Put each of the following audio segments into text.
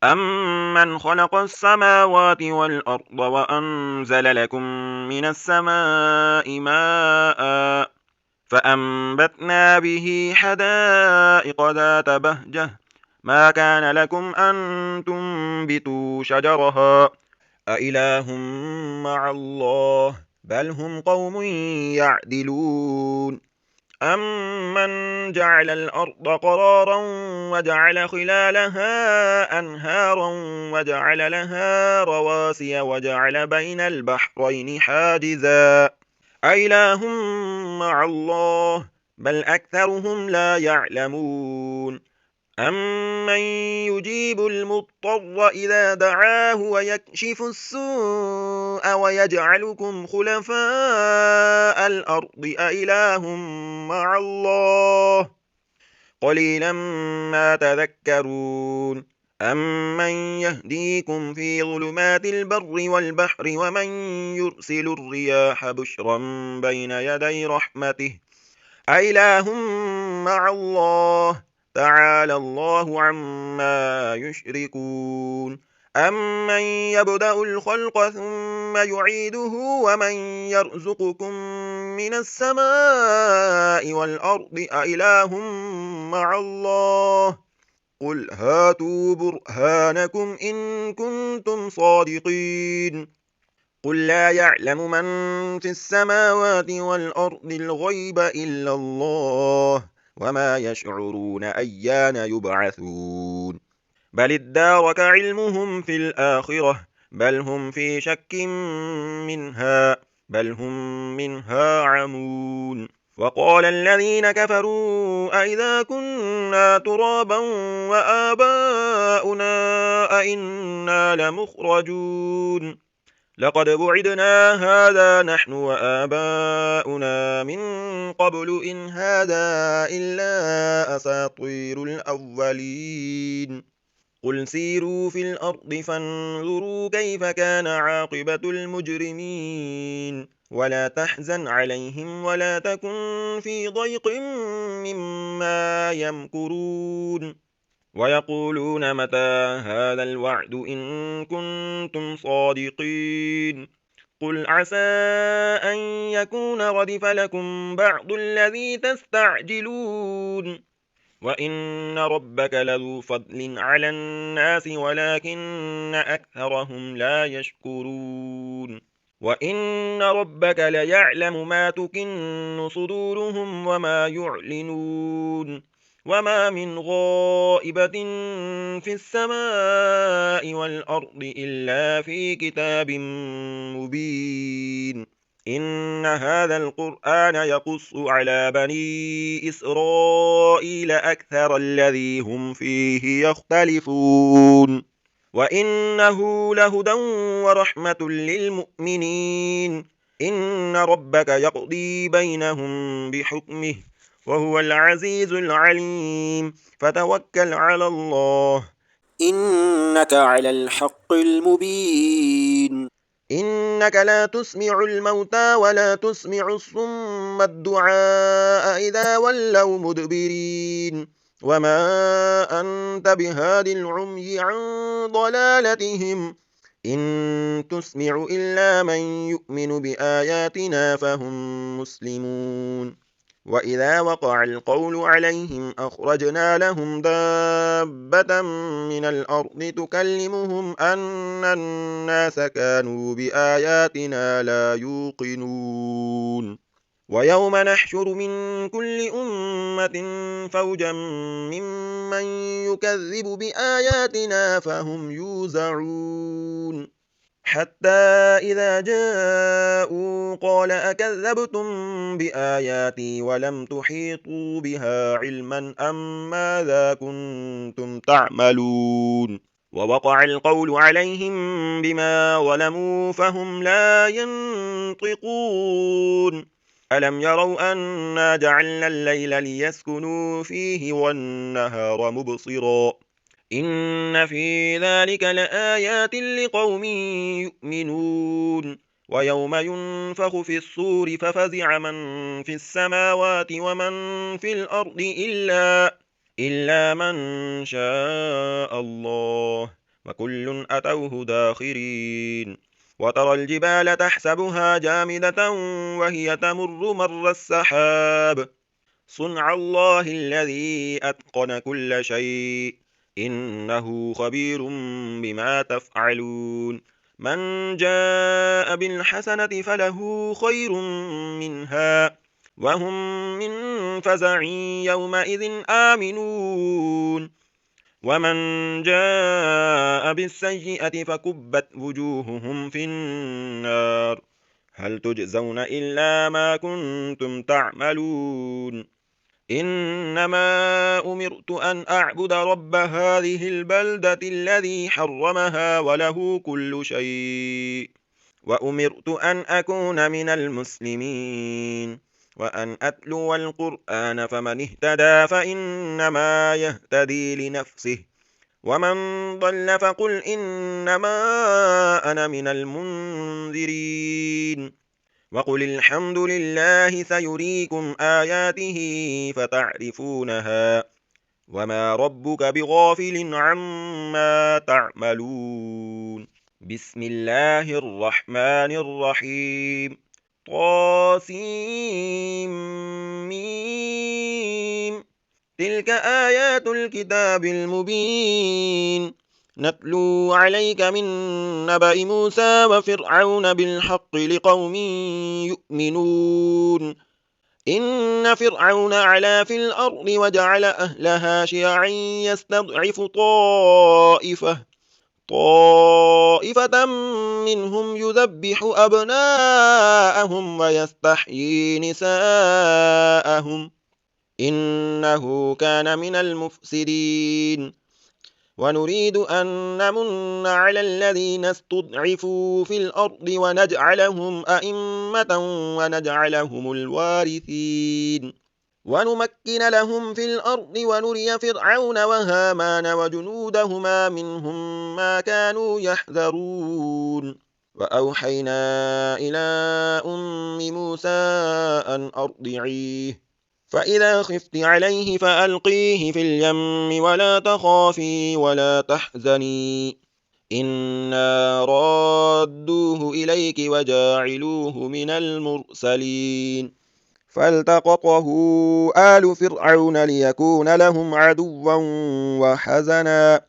أَمَّنْ خَلَقَ السَّمَاوَاتِ وَالْأَرْضَ وَأَنزَلَ لَكُم مِّنَ السَّمَاءِ مَاءً فَأَنبَتْنَا بِهِ حَدَائِقَ ذَاتَ بَهْجَةٍ مَا كَانَ لَكُمْ أَن تُنبِتُوا شَجَرَهَا أَإِلَٰهٌ مَّعَ اللَّهِ بَلْ هُمْ قَوْمٌ يَعْدِلُونَ أَمَّن جَعَلَ الْأَرْضَ قَرَارًا وَجَعَلَ خِلَالَهَا أَنْهَارًا وَجَعَلَ لَهَا رَوَاسِيَ وَجَعَلَ بَيْنَ الْبَحْرَيْنِ حَاجِزًا أَإِلَٰهٌ مَّعَ اللَّهِ بَلْ أَكْثَرُهُمْ لَا يَعْلَمُونَ أَمَّن يُجِيبُ الْمُضْطَرَّ إِذَا دَعَاهُ وَيَكْشِفُ السُّوءَ وَيَجْعَلُكُمْ خُلَفَاءَ الْأَرْضِ أَإِلَٰهٌ مَّعَ اللَّهِ قَلِيلًا مَّا تَذَكَّرُونَ أَمَّن يَهْدِيكُمْ فِي ظُلُمَاتِ الْبَرِّ وَالْبَحْرِ وَمَن يُرْسِلُ الرِّيَاحَ بُشْرًا بَيْنَ يَدَيْ رَحْمَتِهِ أإله مع الله تعالى الله عما يشركون أمن يبدأ الخلق ثم يعيده ومن يرزقكم من السماء والأرض أإله مع الله قل هاتوا برهانكم إن كنتم صادقين قل لا يعلم من في السماوات والأرض الغيب إلا الله وما يشعرون أيان يبعثون بل ادارك علمهم في الآخرة بل هم في شك منها بل هم منها عمون وقال الذين كفروا أئذا كنا ترابا وآباؤنا أئنا لمخرجون لقد بعدنا هذا نحن وآباؤنا من قبل إن هذا إلا أساطير الأولين قل سيروا في الأرض فانظروا كيف كان عاقبة المجرمين ولا تحزن عليهم ولا تكن في ضيق مما يمكرون ويقولون متى هذا الوعد إن كنتم صادقين قل عسى أن يكون ردف لكم بعض الذي تستعجلون وإن ربك لذو فضل على الناس ولكن أكثرهم لا يشكرون وإن ربك ليعلم ما تكن صدورهم وما يعلنون وما من غائبة في السماء والأرض إلا في كتاب مبين إن هذا القرآن يقص على بني إسرائيل أكثر الذي هم فيه يختلفون وإنه لهدى ورحمة للمؤمنين إن ربك يقضي بينهم بحكمه وهو العزيز العليم فتوكل على الله إنك على الحق المبين إنك لا تسمع الموتى ولا تسمع الصم الدعاء إذا ولوا مدبرين وما أنت بهاد العمي عن ضلالتهم إن تسمع إلا من يؤمن بآياتنا فهم مسلمون وإذا وقع القول عليهم أخرجنا لهم دابة من الأرض تكلمهم أن الناس كانوا بآياتنا لا يوقنون ويوم نحشر من كل أمة فوجا ممن يكذب بآياتنا فهم يوزعون حتى إذا جاءوا قال أكذبتم بآياتي ولم تحيطوا بها علما أم ماذا كنتم تعملون ووقع القول عليهم بما ظلموا فهم لا ينطقون ألم يروا أنا جعلنا الليل ليسكنوا فيه والنهار مبصرا إن في ذلك لآيات لقوم يؤمنون ويوم ينفخ في الصور ففزع من في السماوات ومن في الأرض إلا من شاء الله وكل أتوه داخرين وترى الجبال تحسبها جامدة وهي تمر مر السحاب صنع الله الذي أتقن كل شيء إنه خبير بما تفعلون من جاء بالحسنة فله خير منها وهم من فزع يومئذ آمنون ومن جاء بالسيئة فكبت وجوههم في النار هل تجزون إلا ما كنتم تعملون إنما أمرت أن أعبد رب هذه البلدة الذي حرمها وله كل شيء وأمرت أن أكون من المسلمين وأن أتلو القرآن فمن اهتدى فإنما يهتدي لنفسه ومن ضل فقل إنما أنا من المنذرين وقل الحمد لله سيريكم آياته فتعرفونها وما ربك بغافل عما تعملون بسم الله الرحمن الرحيم طاسيم تلك آيات الكتاب المبين نتلو عليك من نبأ موسى وفرعون بالحق لقوم يؤمنون إن فرعون علا في الأرض وجعل أهلها شيعا يستضعف طائفة منهم يذبح أبناءهم ويستحيي نساءهم إنه كان من المفسدين ونريد أن نمن على الذين استضعفوا في الأرض ونجعلهم أئمة ونجعلهم الوارثين ونمكن لهم في الأرض ونري فرعون وهامان وجنودهما منهم ما كانوا يحذرون وأوحينا إلى أم موسى أن أرضعيه فإذا خفت عليه فألقيه في اليم ولا تخافي ولا تحزني إنا رادوه إليك وجاعلوه من المرسلين فالتقطه آل فرعون ليكون لهم عدوا وحزنا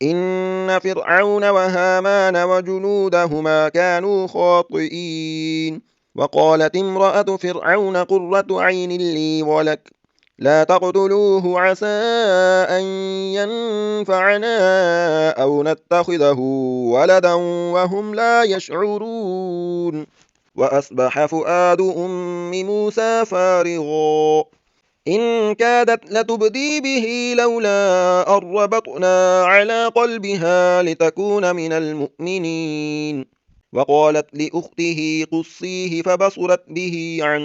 إن فرعون وهامان وجنودهما كانوا خاطئين وقالت امرأة فرعون قرة عين لي ولك لا تقتلوه عسى أن ينفعنا أو نتخذه ولدا وهم لا يشعرون وأصبح فؤاد أم موسى فارغا إن كادت لتبدي به لولا أن ربطنا على قلبها لتكون من المؤمنين وقالت لأخته قصيه فبصرت به عن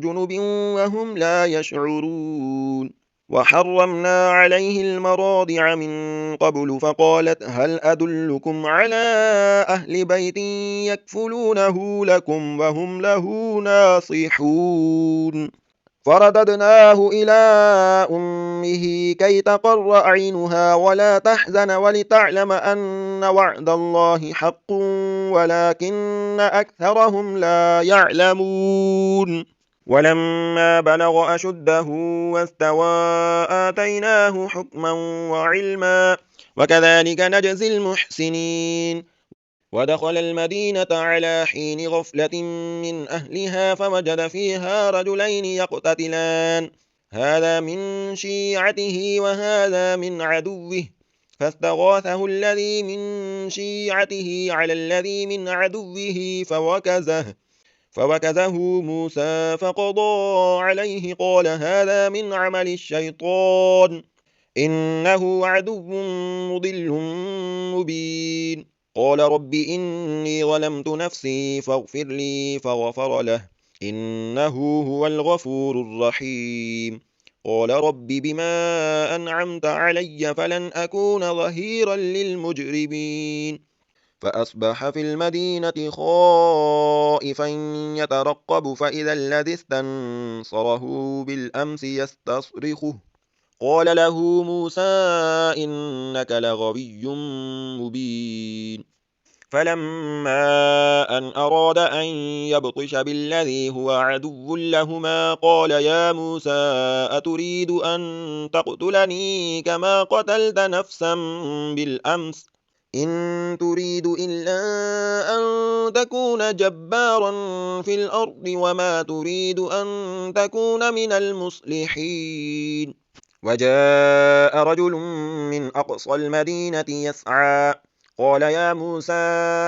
جنب وهم لا يشعرون وحرمنا عليه المراضع من قبل فقالت هل أدلكم على أهل بيت يكفلونه لكم وهم له ناصحون فرددناه إلى أمه كي تقر أعينها ولا تحزن ولتعلم أن وعد الله حق ولكن أكثرهم لا يعلمون ولما بلغ أشده واستوى آتيناه حكما وعلما وكذلك نجزي المحسنين ودخل المدينة على حين غفلة من أهلها فوجد فيها رجلين يقتتلان هذا من شيعته وهذا من عدوه فاستغاثه الذي من شيعته على الذي من عدوه فوكزه موسى فقضى عليه قال هذا من عمل الشيطان إنه عدو مضل مبين قال رب إني ظلمت نفسي فاغفر لي فغفر له إنه هو الغفور الرحيم قال رب بما أنعمت علي فلن أكون ظهيرا للمجرمين فأصبح في المدينة خائفا يترقب فإذا الذي استنصره بالأمس يستصرخه قال له موسى إنك لغوي مبين. فلما أن أراد أن يبطش بالذي هو عدو لهما قال يا موسى أتريد أن تقتلني كما قتلت نفسا بالأمس إن تريد إلا أن تكون جبارا في الأرض وما تريد أن تكون من المصلحين. وجاء رجل من أقصى المدينة يسعى قال يا موسى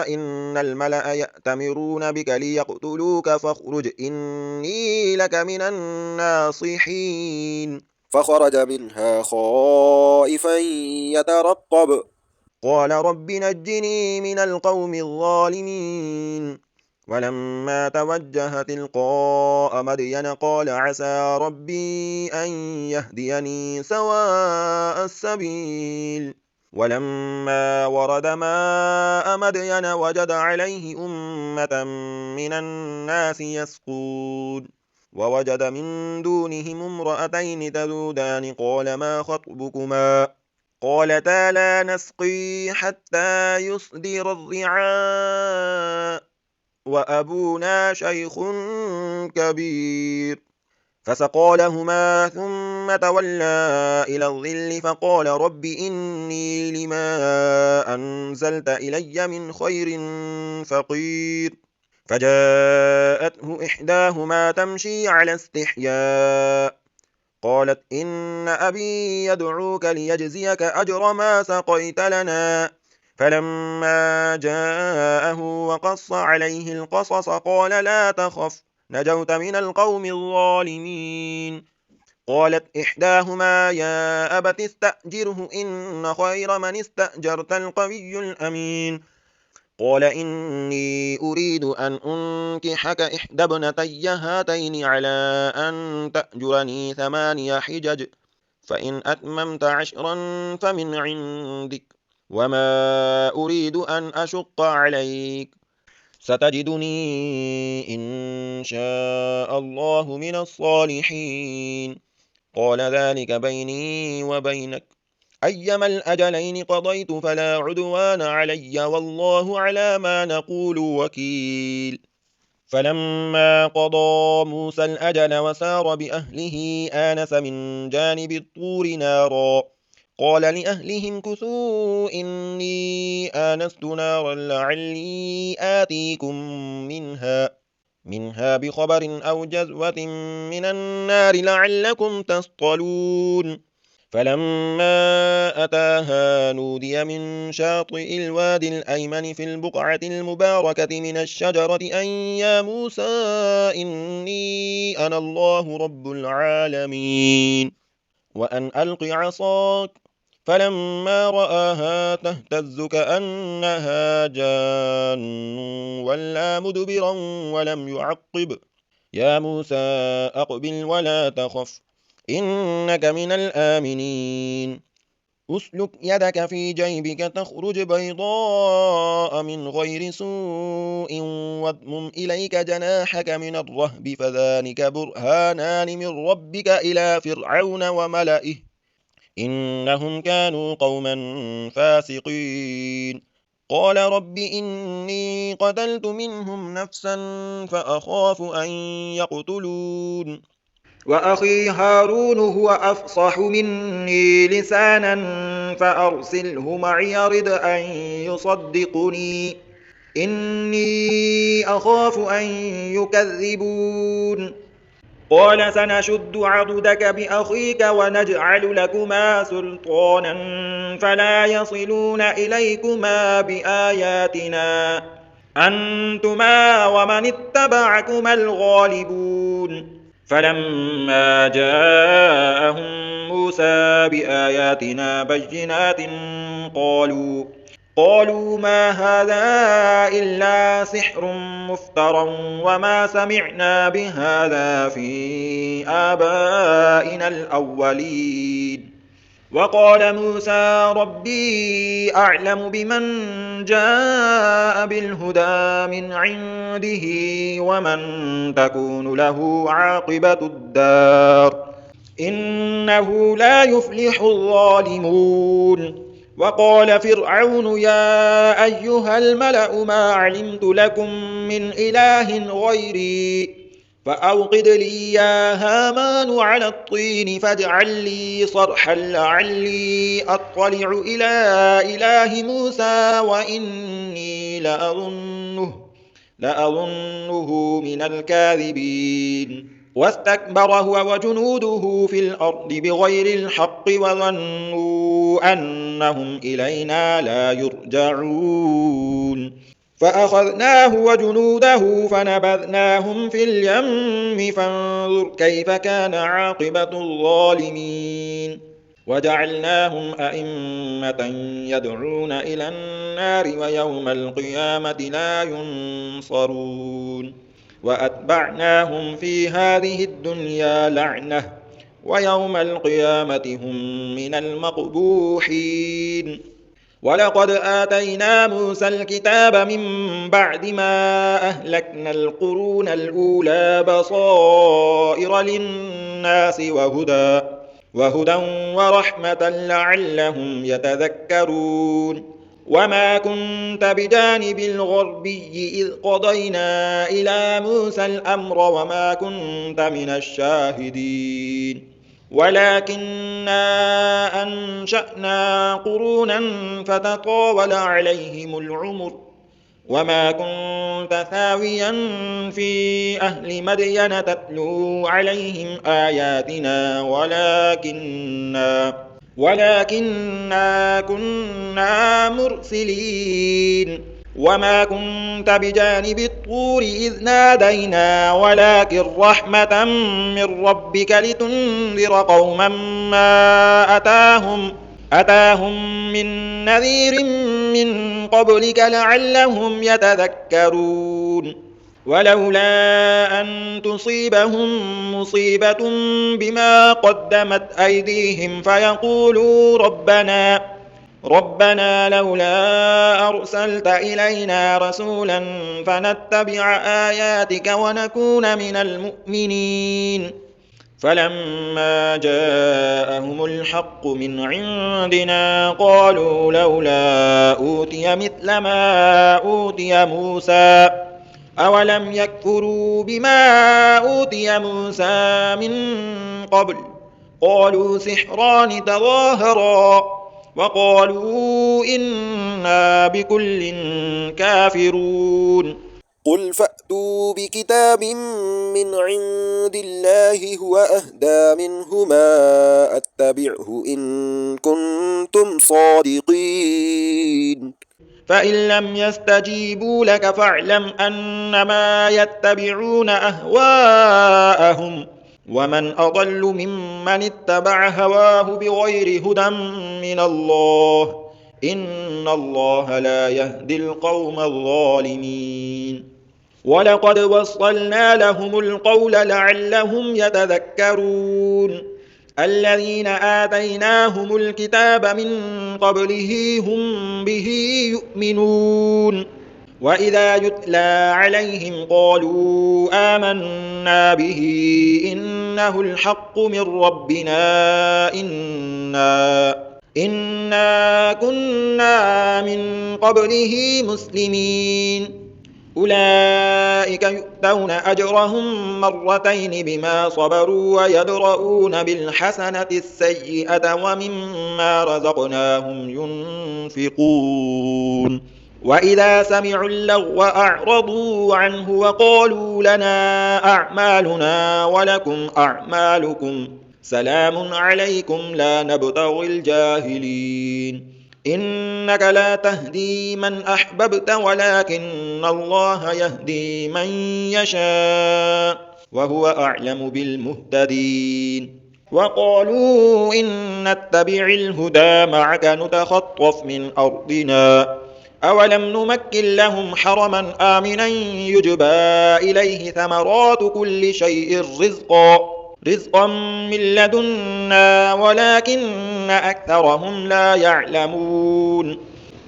إن الملأ يأتمرون بك ليقتلوك فاخرج إني لك من الناصحين. فخرج منها خائفا يترقب قال رب نجني من القوم الظالمين. ولما توجه تلقاء مدين قال عسى ربي أن يهديني سواء السبيل. ولما ورد ماء مدين وجد عليه أمة من الناس يسقون ووجد من دونهم امرأتين تذودان قال ما خطبكما قالتا لا نسقي حتى يصدر الرعاء وأبونا شيخ كبير. فسقى لهما ثم تولى إلى الظل فقال رب إني لما أنزلت إلي من خير فقير. فجاءته إحداهما تمشي على استحياء قالت إن أبي يدعوك ليجزيك أجر ما سقيت لنا. فلما جاءه وقص عليه القصص قال لا تخف نجوت من القوم الظالمين. قالت إحداهما يا أبت استأجره إن خير من استأجرت القوي الأمين. قال إني أريد أن أنكحك إحدى ابنتي هاتين على أن تأجرني 8 حجج فإن أتممت 10 فمن عندك وما أريد أن أشق عليك ستجدني إن شاء الله من الصالحين. قال ذلك بيني وبينك أيما الأجلين قضيت فلا عدوان علي والله على ما نقول وكيل. فلما قضى موسى الأجل وسار بأهله آنس من جانب الطور نارا قال لأهلهم كثوا إني آنست نارا لعلي آتيكم منها بخبر أو جذوة من النار لعلكم تصطلون. فلما أتاها نودي من شاطئ الوادي الأيمن في البقعة المباركة من الشجرة أن يا موسى إني أنا الله رب العالمين وأن ألق عصاك. فلما رآها تهتز كأنها جان ولا مدبرا ولم يعقب يا موسى أقبل ولا تخف إنك من الآمنين. أسلك يدك في جيبك تخرج بيضاء من غير سوء واضمم إليك جناحك من الرهب فذلك برهانان من ربك إلى فرعون وملئه إنهم كانوا قوما فاسقين. قال رب إني قتلت منهم نفسا فأخاف أن يقتلون. وأخي هارون هو أفصح مني لسانا فأرسله معي يرد أن يصدقني إني أخاف أن يكذبون. قال سنشد عضدك بأخيك ونجعل لكما سلطانا فلا يصلون إليكما بآياتنا أنتما ومن اتبعكما الغالبون. فلما جاءهم موسى بآياتنا بينات قالوا ما هذا إلا سحر مفترى وما سمعنا بهذا في آبائنا الأولين. وقال موسى ربي أعلم بمن جاء بالهدى من عنده ومن تكون له عاقبة الدار إنه لا يفلح الظالمون. وقال فرعون يا أيها الملأ ما علمت لكم من إله غيري فأوقد لي يا هامان على الطين فاجعل لي صرحا لعلي أطلع إلى إله موسى وإني لأظنه من الكاذبين. واستكبر هو وجنوده في الأرض بغير الحق وظنوا أنهم إلينا لا يرجعون. فأخذناه وجنوده فنبذناهم في اليم فانظر كيف كان عاقبة الظالمين. وجعلناهم أئمة يدعون إلى النار ويوم القيامة لا ينصرون. وأتبعناهم في هذه الدنيا لعنة ويوم القيامة هم من المقبوحين. ولقد آتينا موسى الكتاب من بعد ما أهلكنا القرون الأولى بصائر للناس وهدى ورحمة لعلهم يتذكرون. وما كنت بجانب الغربي إذ قضينا إلى موسى الأمر وما كنت من الشاهدين ولكننا أنشأنا قرونا فتطاول عليهم العمر وما كنت ثاويا في أهل مدين تتلو عليهم آياتنا ولكننا كنا مرسلين. وما كنت بجانب الطور إذ نادينا ولكن رحمة من ربك لتنذر قوما ما أتاهم من نذير من قبلك لعلهم يتذكرون. ولولا أن تصيبهم مصيبة بما قدمت أيديهم فيقولوا ربنا لولا أرسلت إلينا رسولا فنتبع آياتك ونكون من المؤمنين. فلما جاءهم الحق من عندنا قالوا لولا أوتي مثل ما أوتي موسى أولم يكفروا بما أوتي موسى من قبل قالوا سحران تظاهرا وقالوا إنا بكل كافرون. قل فأتوا بكتاب من عند الله هو أهدى منهما أتبعه إن كنتم صادقين. فإن لم يستجيبوا لك فاعلم أنما يتبعون أهواءهم ومن أضل ممن اتبع هواه بغير هدى من الله إن الله لا يهدي القوم الظالمين. ولقد وصلنا لهم القول لعلهم يتذكرون. الذين آتيناهم الكتاب من قبله هم به يؤمنون. وإذا يتلى عليهم قالوا آمنا به إنه الحق من ربنا إنا كنا من قبله مسلمين. أولئك يؤتون أجرهم مرتين بما صبروا ويدرؤون بالحسنة السيئة ومما رزقناهم ينفقون. وإذا سمعوا اللغو أعرضوا عنه وقالوا لنا أعمالنا ولكم أعمالكم سلام عليكم لا نبتغي الجاهلين. إنك لا تهدي من أحببت ولكن الله يهدي من يشاء وهو أعلم بالمهتدين. وقالوا إن نتبع الهدى معك نتخطف من أرضنا أولم نمكن لهم حرما آمنا يجبى إليه ثمرات كل شيء رزقا من لدنا ولكن أكثرهم لا يعلمون.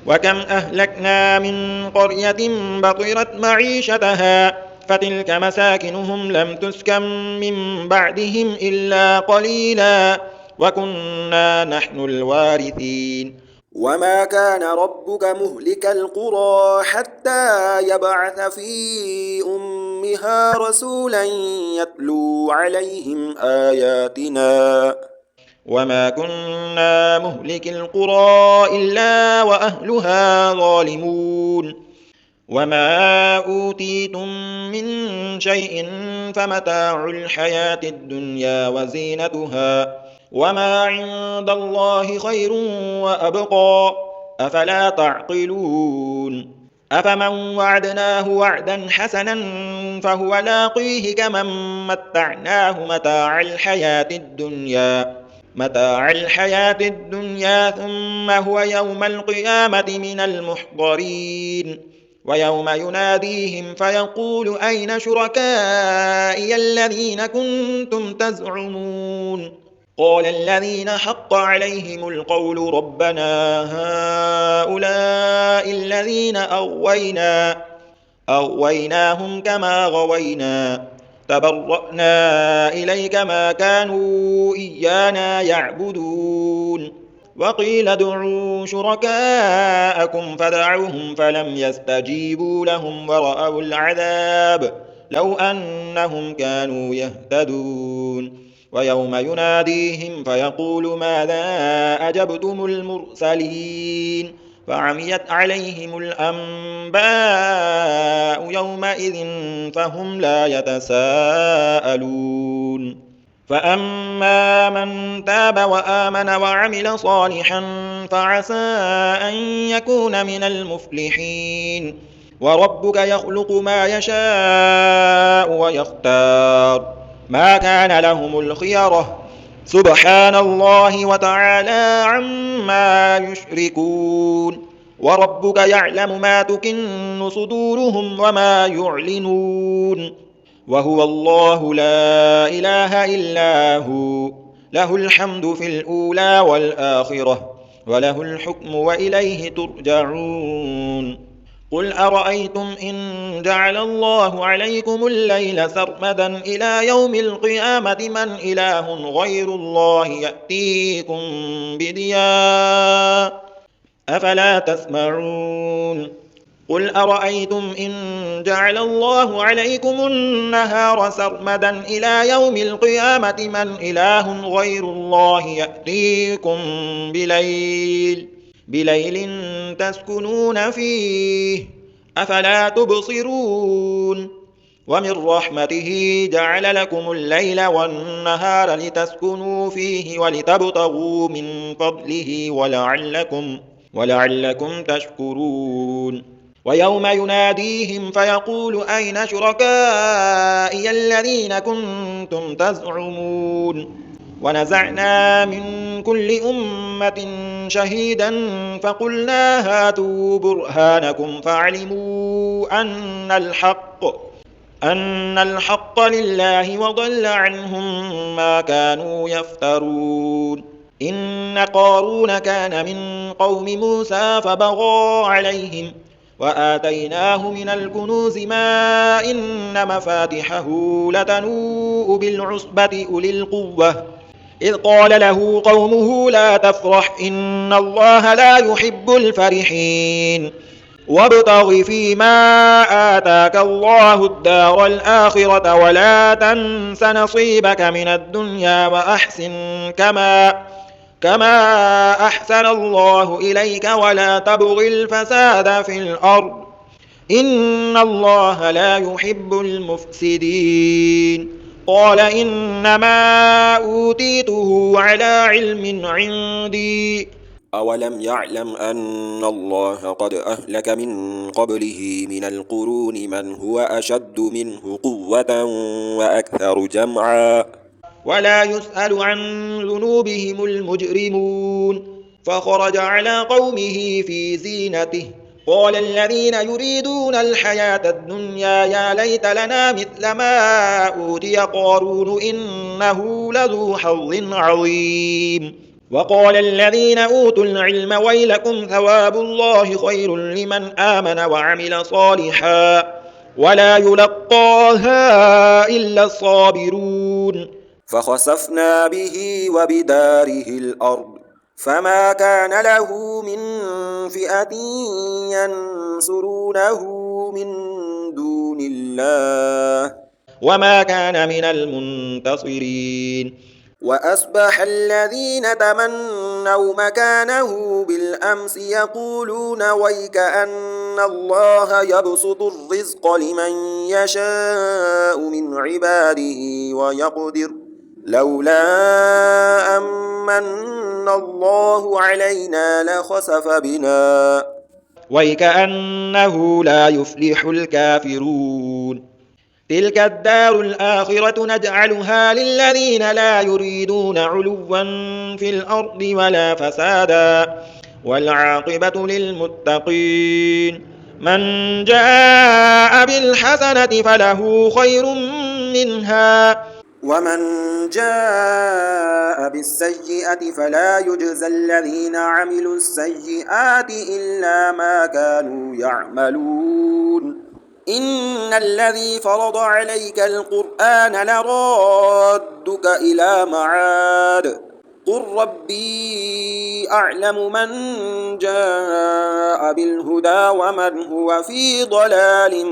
وكم أهلكنا من قرية بطرت معيشتها فتلك مساكنهم لم تسكن من بعدهم إلا قليلا وكنا نحن الوارثين وما كان ربك مهلك القرى حتى يبعث في أمها رسولا يتلو عليهم آياتنا وما كنا مهلك القرى إلا وأهلها ظالمون وما أوتيتم من شيء فمتاع الحياة الدنيا وزينتها وما عند الله خير وأبقى أفلا تعقلون أفمن وعدناه وعدا حسنا فهو لاقيه كمن متعناه متاع الحياة الدنيا ثم هو يوم القيامة من المحضرين ويوم يناديهم فيقول أين شركائي الذين كنتم تزعمون قال الذين حق عليهم القول ربنا هؤلاء الذين أغويناهم كما غوينا تبرأنا إليك ما كانوا إيانا يعبدون وقيل ادعوا شركاءكم فدعوهم فلم يستجيبوا لهم ورأوا العذاب لو أنهم كانوا يهتدون ويوم يناديهم فيقول ماذا أجبتم المرسلين فعميت عليهم الأنباء يومئذ فهم لا يتساءلون فأما من تاب وآمن وعمل صالحا فعسى أن يكون من المفلحين وربك يخلق ما يشاء ويختار ما كان لهم الخيرة سبحان الله وتعالى عما يشركون وربك يعلم ما تكن صدورهم وما يعلنون وهو الله لا إله إلا هو له الحمد في الأولى والآخرة وله الحكم وإليه ترجعون قل أرأيتم إن جعل الله عليكم الليل سرمدا إلى يوم القيامة من إله غير الله يأتيكم بضياء أفلا تسمعون قل أرأيتم إن جعل الله عليكم النهار سرمدا إلى يوم القيامة من إله غير الله يأتيكم بليل تسكنون فيه أفلا تبصرون ومن رحمته جعل لكم الليل والنهار لتسكنوا فيه ولتبتغوا من فضله ولعلكم تشكرون ويوم يناديهم فيقول أين شركائي الذين كنتم تزعمون ونزعنا من كل أمة شهيدا فقلنا هاتوا برهانكم فاعلموا أن الحق لله وضل عنهم ما كانوا يفترون إن قارون كان من قوم موسى فبغى عليهم وآتيناه من الكنوز ما إن مفاتحه لتنوء بالعصبة أولي القوة إذ قال له قومه لا تفرح إن الله لا يحب الفرحين وابتغ فيما آتاك الله الدار الآخرة ولا تنس نصيبك من الدنيا وأحسن كما أحسن الله إليك ولا تبغ الفساد في الأرض إن الله لا يحب المفسدين قال إنما أوتيته على علم عندي أولم يعلم أن الله قد أهلك من قبله من القرون من هو أشد منه قوة وأكثر جمعا ولا يسأل عن ذنوبهم المجرمون فخرج على قومه في زينته قال الذين يريدون الحياة الدنيا يا ليت لنا مثل ما أوتي قارون إنه لذو حظ عظيم وقال الذين أوتوا العلم ويلكم ثواب الله خير لمن آمن وعمل صالحا ولا يلقاها إلا الصابرون فخسفنا به وبداره الأرض فما كان له من فئة ينصرونه من دون الله وما كان من المنتصرين وأصبح الذين تمنوا مكانه بالأمس يقولون ويك أن الله يبسط الرزق لمن يشاء من عباده ويقدر لولا أمن الله علينا لخسف بنا ويكأنه لا يفلح الكافرون تلك الدار الآخرة نجعلها للذين لا يريدون علوا في الأرض ولا فسادا والعاقبة للمتقين من جاء بالحسنة فله خير منها ومن جاء بالسيئة فلا يجزى الذين عملوا السيئات إلا ما كانوا يعملون إن الذي فرض عليك القرآن لرادك إلى معاد قل ربي أعلم من جاء بالهدى ومن هو في ضلال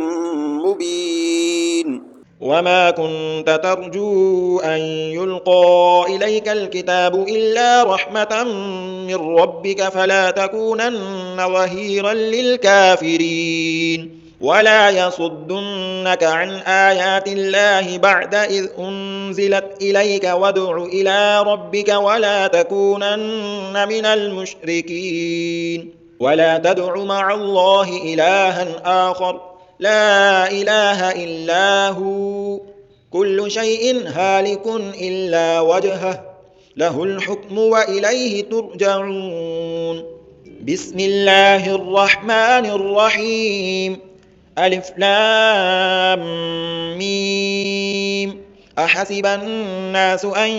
مبين وما كنت ترجو أن يلقى إليك الكتاب إلا رحمة من ربك فلا تكونن ظهيرا للكافرين ولا يصدنك عن آيات الله بعد إذ أنزلت إليك وادع إلى ربك ولا تكونن من المشركين ولا تدع مع الله إلها آخر لا إله إلا هو كل شيء هالك إلا وجهه له الحكم وإليه ترجعون بسم الله الرحمن الرحيم ألف لام ميم أحسب الناس أن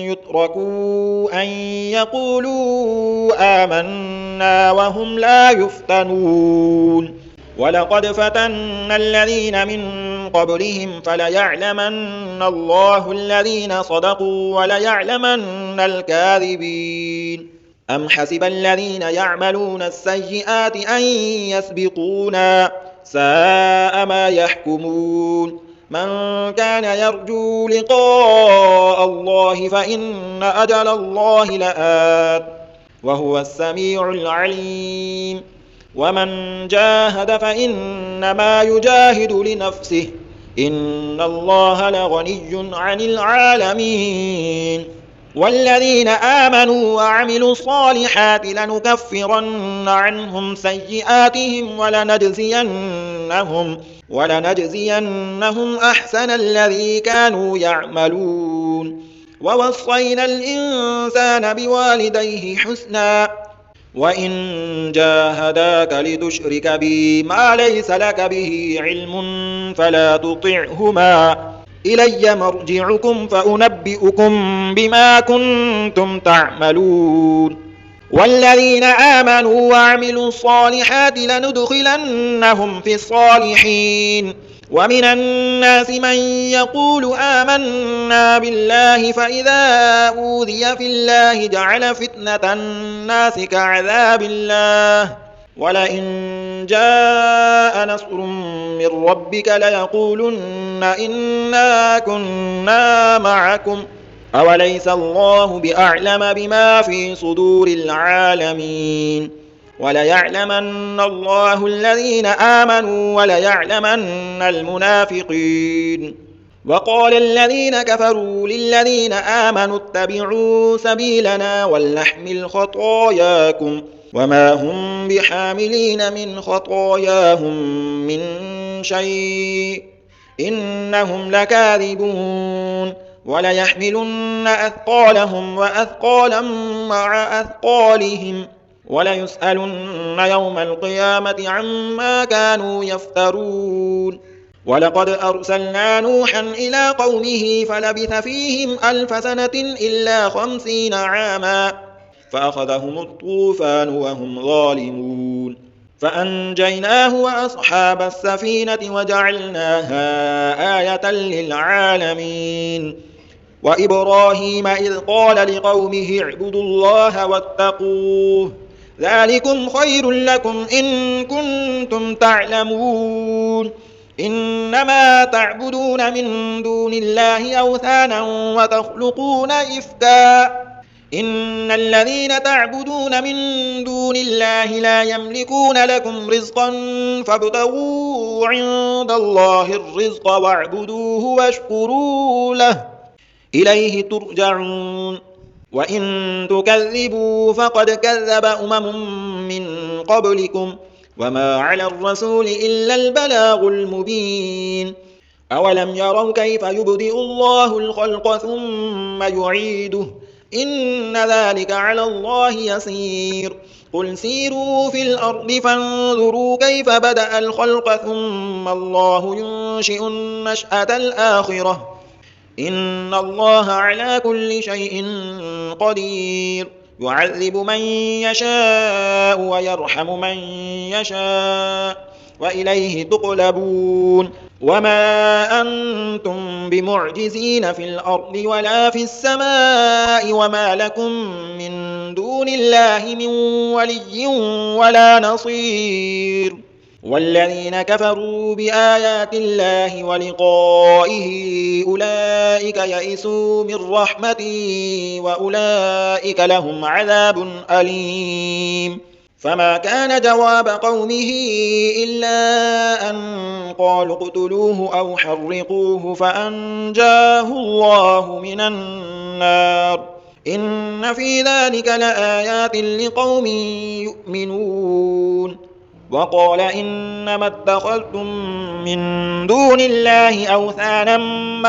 يتركوا أن يقولوا آمنا وهم لا يفتنون ولقد فتنا الذين من قبلهم فليعلمن الله الذين صدقوا وليعلمن الكاذبين أم حسب الذين يعملون السيئات أن يسبقونا ساء ما يحكمون من كان يرجو لقاء الله فإن أجل الله لآت وهو السميع العليم ومن جاهد فإنما يجاهد لنفسه إن الله لغني عن العالمين والذين آمنوا وعملوا الصالحات لنكفرن عنهم سيئاتهم ولنجزينهم أحسن الذي كانوا يعملون ووصينا الإنسان بوالديه حسنا وإن جاهداك لتشرك بي ما ليس لك به علم فلا تطعهما إلي مرجعكم فأنبئكم بما كنتم تعملون والذين آمنوا وعملوا الصالحات لندخلنهم في الصالحين ومن الناس من يقول آمنا بالله فإذا أوذي في الله جعل فتنة الناس كعذاب الله ولئن جاء نصر من ربك ليقولن إنا كنا معكم أوليس الله بأعلم بما في صدور العالمين وليعلمن الله الذين آمنوا وليعلمن المنافقين وقال الذين كفروا للذين آمنوا اتبعوا سبيلنا ولنحمل خطاياكم وما هم بحاملين من خطاياهم من شيء إنهم لكاذبون وليحملن أثقالهم وأثقالا مع أثقالهم وليسألن يوم القيامة عما كانوا يفترون ولقد أرسلنا نوحا إلى قومه فلبث فيهم 1000 سنة إلا 50 عاما فأخذهم الطوفان وهم ظالمون فأنجيناه وأصحاب السفينة وجعلناها آية للعالمين. وإبراهيم إذ قال لقومه اعبدوا الله واتقوه ذلكم خير لكم إن كنتم تعلمون. إنما تعبدون من دون الله أوثانا وتخلقون إفكا إن الذين تعبدون من دون الله لا يملكون لكم رزقا فابتغوا عند الله الرزق واعبدوه واشكروا له إليه ترجعون. وإن تكذبوا فقد كذب من قبلكم وما على الرسول إلا البلاغ المبين. أولم يروا كيف يبدئ الله الخلق ثم يعيده إن ذلك على الله يسير. قل سيروا في الأرض فانظروا كيف بدأ الخلق ثم الله ينشئ النشأة الآخرة إن الله على كل شيء قدير. يعذب من يشاء ويرحم من يشاء وإليه تقلبون. وما أنتم بمعجزين في الأرض ولا في السماء وما لكم من دون الله من ولي ولا نصير. والذين كفروا بآيات الله ولقائه أولئك يئسوا من رحمتي وأولئك لهم عذاب أليم. فما كان جواب قومه إلا أن قالوا اقتلوه أو حرقوه فأنجاه الله من النار إن في ذلك لآيات لقوم يؤمنون. وقال إنما اتخذتم من دون الله أوثانا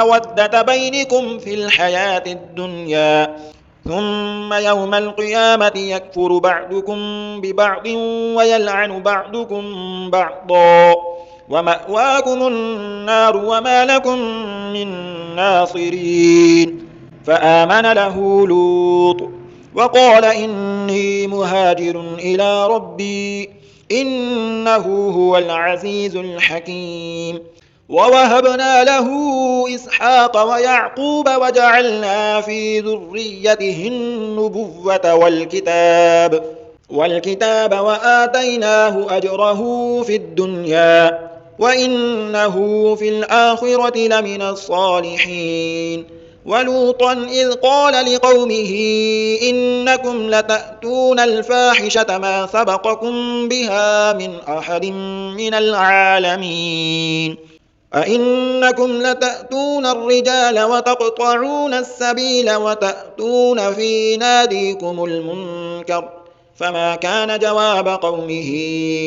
مودة بينكم في الحياة الدنيا ثم يوم القيامة يكفر بعضكم ببعض ويلعن بعضكم بعضا ومأواكم النار وما لكم من ناصرين. فآمن له لوط وقال إني مهاجر إلى ربي إنه هو العزيز الحكيم. ووهبنا له إسحاق ويعقوب وجعلنا في ذريته النبوة والكتاب وآتيناه أجره في الدنيا وإنه في الآخرة لمن الصالحين. ولوطا إذ قال لقومه إنكم لتأتون الفاحشة ما سبقكم بها من أحد من العالمين أئنكم لتأتون الرجال وتقطعون السبيل وتأتون في ناديكم المنكر. فما كان جواب قومه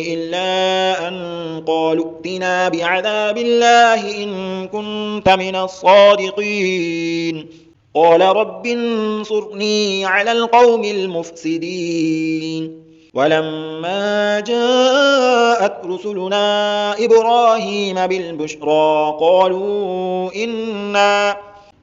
إلا أن قالوا ائتنا بعذاب الله إن كنت من الصادقين. قال رب انصرني على القوم المفسدين. ولما جاءت رسلنا إبراهيم بالبشرى قالوا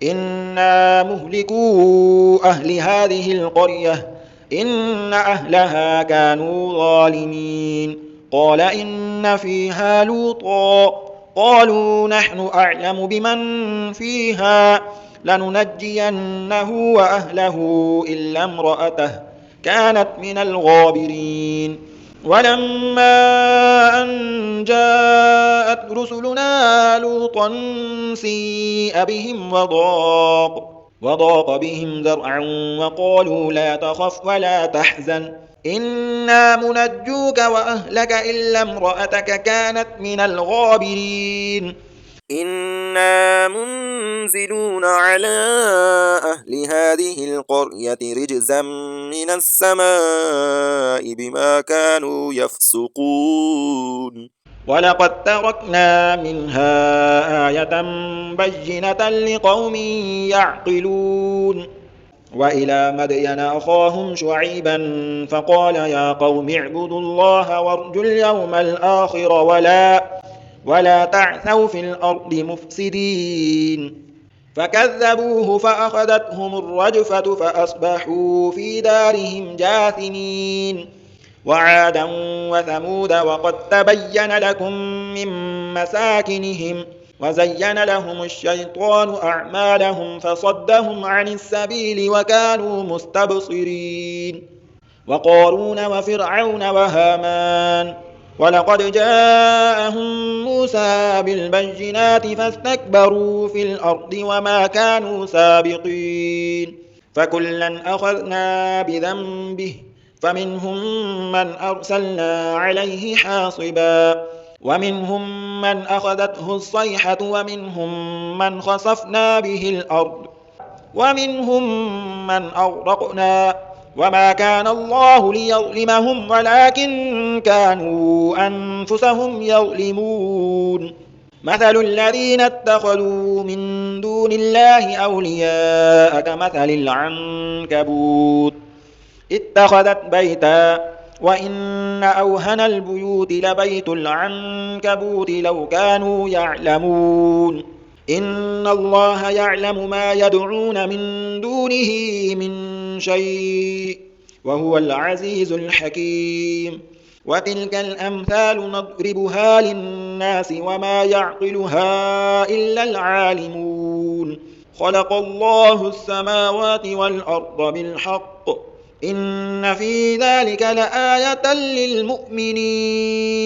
إنا مهلكو أهل هذه القرية إن أهلها كانوا ظالمين. قال إن فيها لوطا قالوا نحن أعلم بمن فيها لننجينه وأهله إلا امرأته كانت من الغابرين. ولما أن جاءت رسلنا لوطا سيء بهم وضاق بهم ذرعا وقالوا لا تخف ولا تحزن إنا منجوك وأهلك إلا امرأتك كانت من الغابرين. إنا منزلون على أهل هذه القرية رجزا من السماء بما كانوا يفسقون. ولقد تركنا منها آية بينة لقوم يعقلون. وإلى مدين أخاهم شعيبا فقال يا قوم اعبدوا الله وارجوا اليوم الآخر ولا تعثوا في الأرض مفسدين. فكذبوه فأخذتهم الرجفة فأصبحوا في دارهم جاثمين. وعادا وثمود وقد تبين لكم من مساكنهم وزين لهم الشيطان أعمالهم فصدهم عن السبيل وكانوا مستبصرين وقارون وفرعون وهامان ولقد جاءهم موسى بالبينات فاستكبروا في الأرض وما كانوا سابقين فكلا أخذنا بذنبه فمنهم من أرسلنا عليه حاصبا ومنهم من أخذته الصيحة ومنهم من خسفنا به الأرض ومنهم من أغرقنا وما كان الله ليظلمهم ولكن كانوا أنفسهم يظلمون مثل الذين اتخذوا من دون الله أولياء كمثل العنكبوت اتخذت بيتا وإن أوهن البيوت لبيت العنكبوت لو كانوا يعلمون إن الله يعلم ما يدعون من دونه من شيء وهو العزيز الحكيم وتلك الأمثال نضربها للناس وما يعقلها إلا العالمون خلق الله السماوات والأرض بالحق إن في ذلك لآية للمؤمنين